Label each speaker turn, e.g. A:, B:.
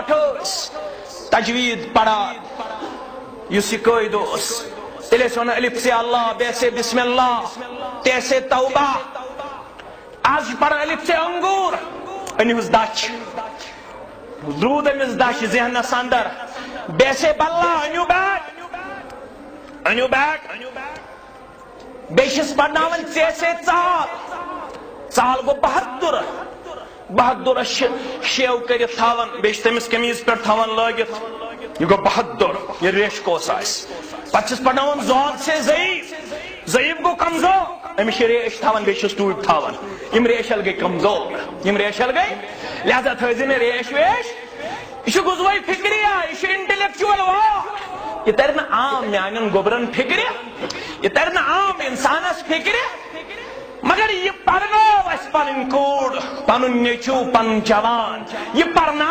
A: brought तजवीद पढ़ा कोस तेले one अलिफ से अल्लाह बैसे बिस्मिल्लाह तैसे तौबा आज पढ़ अलिफ से अंगूर अनिस दच रूद अमिस दच जहनस अंदर बैसे बल्ला अनु बैग बेशिस पढ़नावन तैसे चाल चाल गो बहादुर बहादुर शेव कर बेस तमिस कमीज पे लगित यह गो बहादुर यह रेश कोस पचस पढ़नावन जोन से ज़ईफ ज़ईफ गो कमजोर अमिस रेश थावन बेस टूट थावन यम रेशल गई कमजोर यम रेशल गई लिहाजा थी मे रेश वेश यह गुजवे फिक्रिया यह इंटेलेक्चुअल वाक यह तर आम मान गोबरन फिक्र यह तर आम इंसानस फिक्र मगर यह पढ़नो पन कोड़ पन नेचू पन जवान यह पढ़ना